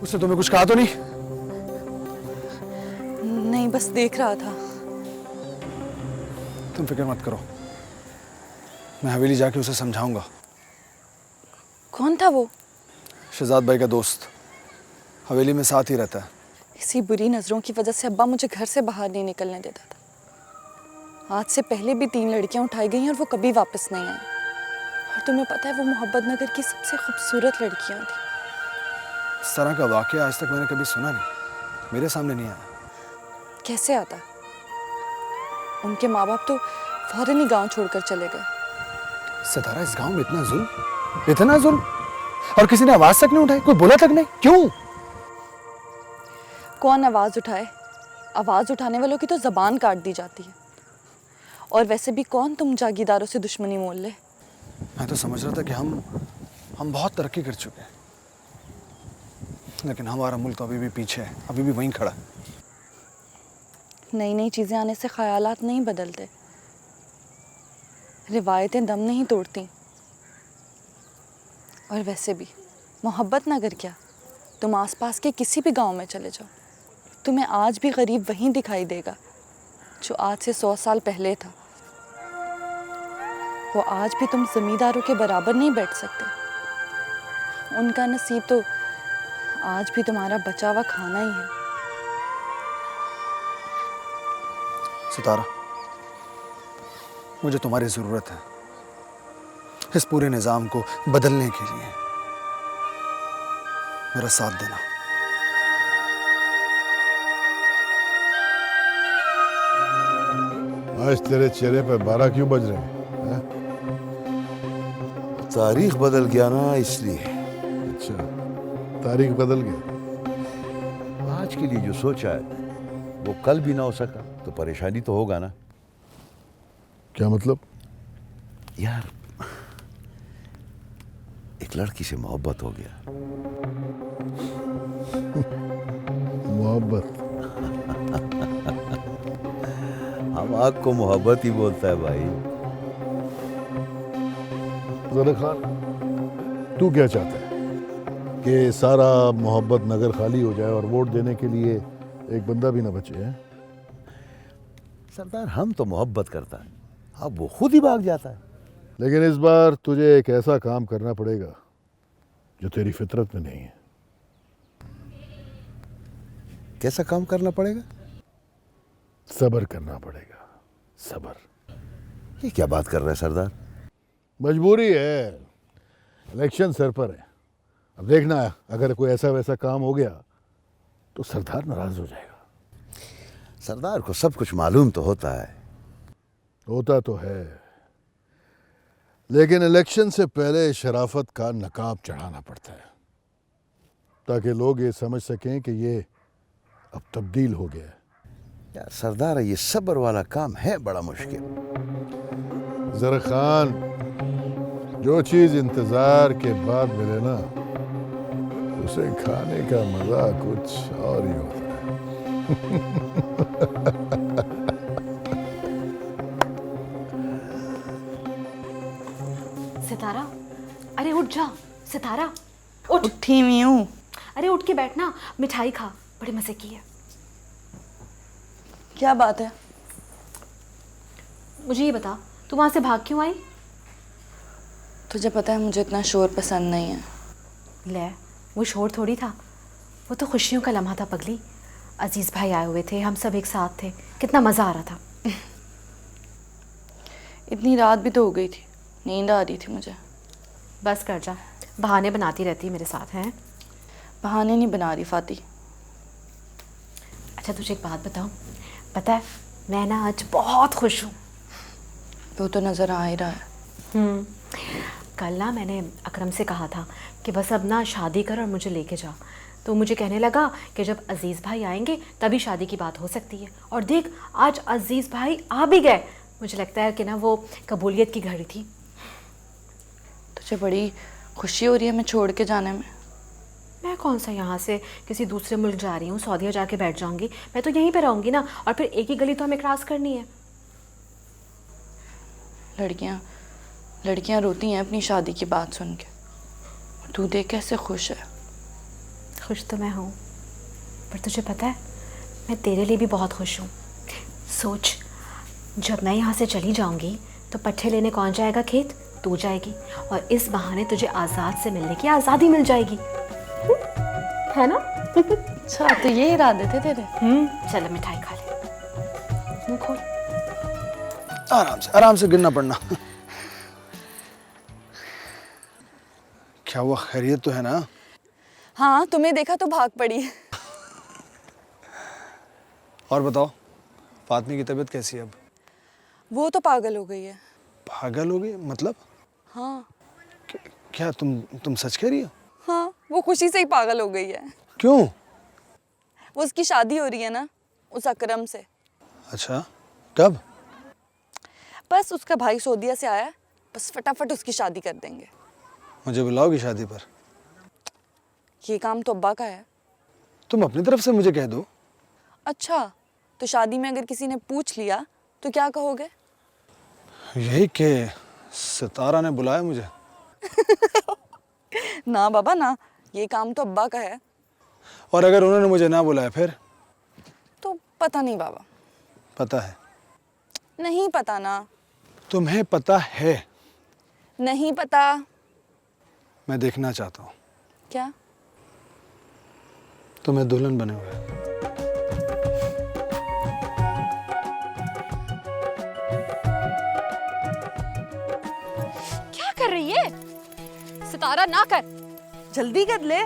उसने तुम्हें कुछ कहा तो नहीं? नहीं, बस देख रहा था। तुम फिक्र मत करो, मैं हवेली जाके उसे समझाऊंगा। कौन था वो? शहजाद भाई का दोस्त, हवेली में साथ ही रहता है। इसी बुरी नजरों की वजह से अब्बा मुझे घर से बाहर नहीं निकलने देता था। आज से पहले भी 3 लड़कियां उठाई गई और वो कभी वापस नहीं आई। और तुम्हें पता है वो मोहब्बत नगर की सबसे खूबसूरत लड़कियां थी। इस तरह का वाकया आज तक मैंने कभी सुना नहीं, मेरे सामने नहीं आया। कैसे आता? उनके माँ बाप तो फौरन ही गांव छोड़कर चले गए। सितारा, इस गांव में इतना जुल्म, और किसी ने आवाज तक नहीं उठाई, कोई बोला तक नहीं, क्यों? कौन आवाज उठाए? आवाज उठाने वालों की तो जबान काट दी जाती है। और वैसे भी कौन तुम जागीरदारों से दुश्मनी मोल ले। मैं तो समझ रहा था कि हम बहुत तरक्की कर चुके हैं, लेकिन हमारा मुल्क तो अभी भी पीछे है, अभी भी वहीं खड़ा है। नई नई चीजें आने से ख्यालात नहीं बदलते, रिवायतें दम नहीं तोड़ती। और वैसे भी मोहब्बत नगर क्या, तुम आसपास के किसी भी गांव में चले जाओ, तुम्हें आज भी गरीब वहीं दिखाई देगा जो आज से 100 साल पहले था। वो आज भी तुम जमींदारों के बराबर नहीं बैठ सकते। उनका नसीब तो आज भी तुम्हारा बचा हुआ खाना ही है। सितारा, मुझे तुम्हारी जरूरत है इस पूरे निजाम को बदलने के लिए। मेरा साथ देना। आज तेरे चेहरे पे 12 क्यों बज रहे हैं? तारीख बदल गया ना, इसलिए। अच्छा, तारीख बदल गया। आज के लिए जो सोचा है वो कल भी ना हो सका तो परेशानी तो होगा ना। क्या मतलब? यार, एक लड़की से मोहब्बत हो गया। मोहब्बत? हम आग को मोहब्बत ही बोलता है भाई। ज़रा खान, तू क्या चाहता है कि सारा मोहब्बत नगर खाली हो जाए और वोट देने के लिए एक बंदा भी ना बचे? हैं सरदार, हम तो मोहब्बत करता है, अब वो खुद ही भाग जाता है। लेकिन इस बार तुझे एक ऐसा काम करना पड़ेगा जो तेरी फितरत में नहीं है। कैसा काम करना पड़ेगा? सब्र करना पड़ेगा, सब्र। ये क्या बात कर रहे हैं सरदार? मजबूरी है, इलेक्शन सर पर है। अब देखना, अगर कोई ऐसा वैसा काम हो गया तो सरदार नाराज हो जाएगा। सरदार को सब कुछ मालूम तो होता है। होता तो है, लेकिन इलेक्शन से पहले शराफत का नकाब चढ़ाना पड़ता है ताकि लोग ये समझ सकें कि ये अब तब्दील हो गया है। यार सरदार, ये सब्र वाला काम है बड़ा मुश्किल। जरा खान, जो चीज इंतजार के बाद मिले ना, उसे खाने का मजा कुछ और ही होता है। सितारा, अरे उठ जा। सितारा उठ। उठी हुई हूँ। अरे उठ के बैठना, मिठाई खा, बड़े मजे की है। क्या बात है? मुझे ये बता, तू वहां से भाग क्यों आई? तुझे पता है मुझे इतना शोर पसंद नहीं है। ले, वो शोर थोड़ी था, वो तो खुशियों का लम्हा था पगली। अजीज भाई आए हुए थे, हम सब एक साथ थे, कितना मजा आ रहा था। इतनी रात भी तो हो गई थी, नींद आ रही थी मुझे। बस कर जा, बहाने बनाती रहती है मेरे साथ। हैं? बहाने नहीं बना रही फाती। अच्छा तुझे एक बात बताऊं, पता है मैं ना आज बहुत खुश हूँ। वो तो नज़र आ ही रहा है। कल ना मैंने अकरम से कहा था कि बस अब ना शादी कर और मुझे लेके जा। तो मुझे कहने लगा कि जब अजीज़ भाई आएंगे तभी शादी की बात हो सकती है। और देख, आज अजीज़ भाई आ भी गए। मुझे लगता है कि ना वो कबूलियत की घड़ी थी। तुझे बड़ी खुशी हो रही है मैं छोड़ के जाने में? मैं कौन सा यहाँ से किसी दूसरे मुल्क जा रही हूँ, सऊदीया जाके बैठ जाऊँगी? मैं तो यहीं पे रहूँगी ना, और फिर एक ही गली तो हमें क्रॉस करनी है। लड़कियाँ रोती हैं अपनी शादी की बात सुन के, तू देख कैसे खुश है। खुश तो मैं हूँ, पर तुझे पता है मैं तेरे लिए भी बहुत खुश हूँ। सोच, जब मैं यहाँ से चली जाऊँगी तो पट्ठे लेने कौन जाएगा खेत? तू जाएगी, और इस बहाने तुझे आज़ाद से मिलने की आज़ादी मिल जाएगी, है ना? अच्छा, तो ये इरादे थे तेरे? चलो मिठाई खा ले, मुँह खोल। आराम से गिरना पड़ना। क्या हुआ, खैरियत तो है ना? हाँ, तुम्हें देखा तो भाग पड़ी। और बताओ, फातमी की तबीयत कैसी है अब? वो तो पागल हो गई है। पागल हो गई मतलब? हाँ क्या तुम सच कह रही हो? हाँ, वो खुशी से ही पागल हो गई है। क्यों? वो उसकी शादी हो रही है ना, उस अकरम से। अच्छा, कब? बस उसका भाई सऊदीया से आया है, बस फटाफट उसकी शादी कर देंगे। मुझे बुलाओगी शादी पर? ये काम तो अब्बा का है। तुम अपनी तरफ से मुझे कह दो। अच्छा, तो शादी में अगर किसी ने पूछ लिया तो क्या कहोगे? यही कि सितारा ने बुलाया मुझे। ना बाबा ना, ये काम तो अब्बा का है। और अगर उन्होंने मुझे ना बुलाया फिर? तो पता नहीं बाबा। पता है? नहीं पता ना। तुम्हें पता है? नहीं पता। मैं देखना चाहता हूँ क्या? तुम्हें दुल्हन बने हुए। क्या कर रही है सितारा? ना कर, जल्दी कर ले।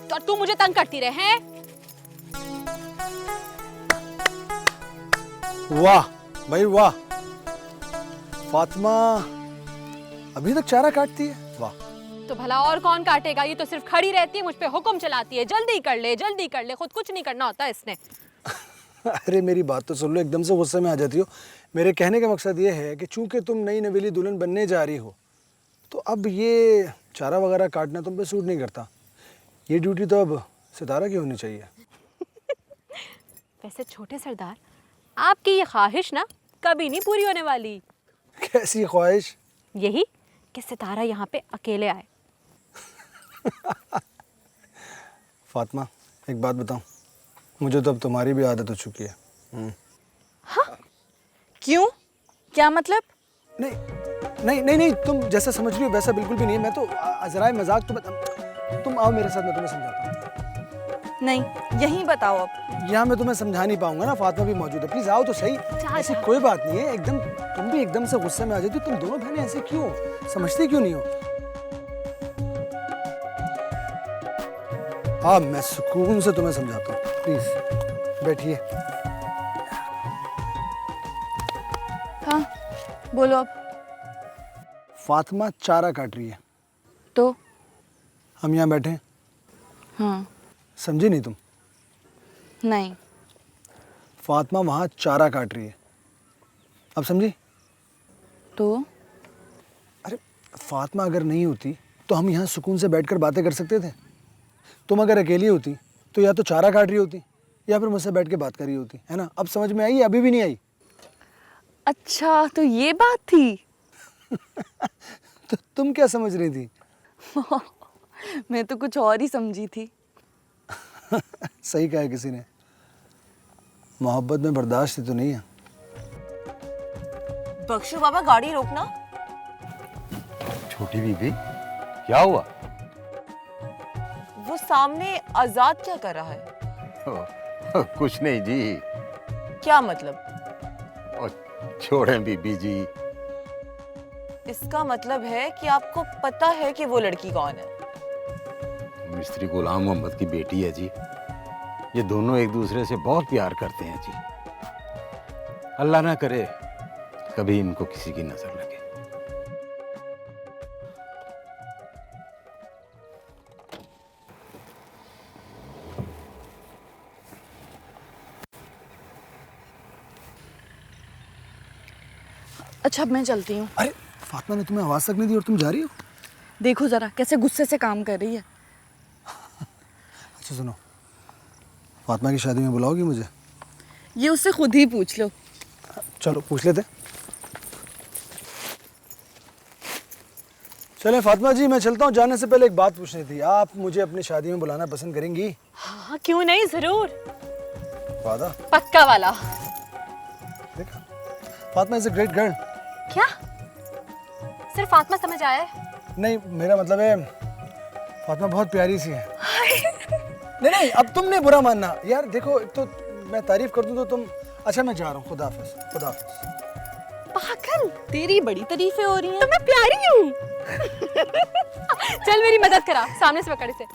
तो तू मुझे तंग करती रहे हैं। वाह भाई वाह, फातिमा अभी तक चारा काटती है। वाह। तो भला और कौन काटेगा? ये तो सिर्फ खड़ी रहती है, मुझ पे हुक्म चलाती है, जल्दी कर ले जल्दी कर ले, खुद कुछ नहीं करना होता इसने। अरे मेरी बात तो सुन लो, एकदम से गुस्से में आ जाती हो। मेरे कहने का मकसद ये है कि चूंकि तुम नई नवेली दुल्हन बनने जा रही हो, तो अब ये चारा वगैरह काटना तुम पे सूट नहीं करता। ये ड्यूटी तो अब सितारा की होनी चाहिए। वैसे छोटे सरदार, आपकी ये ख्वाहिश ना कभी नहीं पूरी होने वाली। कैसी ख्वाहिश? यही कि सितारा यहाँ पे अकेले आए। फातिमा एक बात बताऊं, मुझे तो अब तुम्हारी भी आदत हो चुकी है। क्यों? क्या मतलब? नहीं, तुम जैसा समझ रही हो वैसा बिल्कुल भी नहीं है। मैं तो अजराए मजाक। तुम आओ मेरे साथ, मैं तुम्हें समझाता हूँ। नहीं, यहीं बताओ अब। यहाँ मैं तुम्हें समझा नहीं पाऊंगा ना, फातिमा भी मौजूद है। प्लीज आओ तो सही। ऐसी कोई बात नहीं है। एकदम तुम भी एकदम से गुस्से में आ जाती हो। तुम दोनों बहनें ऐसे क्यों? समझती क्यों नहीं हो? हाँ, मैं सुकून से तुम्हें समझाता हूँ। प्लीज बैठिए। हाँ, बोलो अब। फातिमा चारा काट रही है, तो हम यहाँ बैठे हैं। हाँ। समझी नहीं तुम? नहीं। फातिमा वहाँ चारा काट रही है, अब समझी? तो अरे फातिमा अगर नहीं होती तो हम यहाँ सुकून से बैठकर बातें कर सकते थे। तुम अगर अकेली होती तो या तो चारा काट रही होती या फिर मुझसे बैठ के बात कर रही होती, है ना? अब समझ में आई? अभी भी नहीं आई? अच्छा, तो ये बात थी। तो तुम क्या समझ रही थी? मैं तो कुछ और ही समझी थी। सही कहा किसी ने, मोहब्बत में बर्दाश्त ही तो नहीं है। बख्शू बाबा, गाड़ी रोकना। छोटी बीबी, क्या हुआ? वो सामने आजाद क्या कर रहा है? कुछ नहीं जी। क्या मतलब? और छोड़ें बीबी जी। इसका मतलब है कि आपको पता है कि वो लड़की कौन है? मिस्त्री गुलाम मोहम्मद की बेटी है जी। ये दोनों एक दूसरे से बहुत प्यार करते हैं जी। अल्लाह ना करे कभी इनको किसी की नजर लगे। अच्छा, अब मैं चलती हूँ। अरे फातिमा ने तुम्हें आवाज़ तक नहीं दी और तुम जा रही हो? देखो जरा कैसे गुस्से से काम कर रही है। अच्छा सुनो, फातिमा की शादी में बुलाओगी मुझे? ये उससे खुद ही पूछ लो। चलो पूछ लेते। चलें फातिमा जी, मैं चलता हूँ। जाने से पहले एक बात पूछनी थी, आप मुझे अपनी शादी में बुलाना पसंद करेंगी? हाँ क्यों नहीं, जरूर। वादा? पक्का वाला। देखा, Fatima is a great girl. क्या सिर्फ फातिमा समझ आया है? नहीं, मेरा मतलब है फातिमा बहुत प्यारी सी है। नहीं नहीं, अब तुम नहीं बुरा मानना यार। देखो, एक तो मैं तारीफ कर दूं तो तुम। अच्छा मैं जा रहा हूँ, खुदा हाफिज। खुदा हाफिज। पागल, तेरी बड़ी तारीफें हो रही हैं। तो मैं प्यारी हूँ। चल मेरी मदद करा, सामने से पकड़ इसे।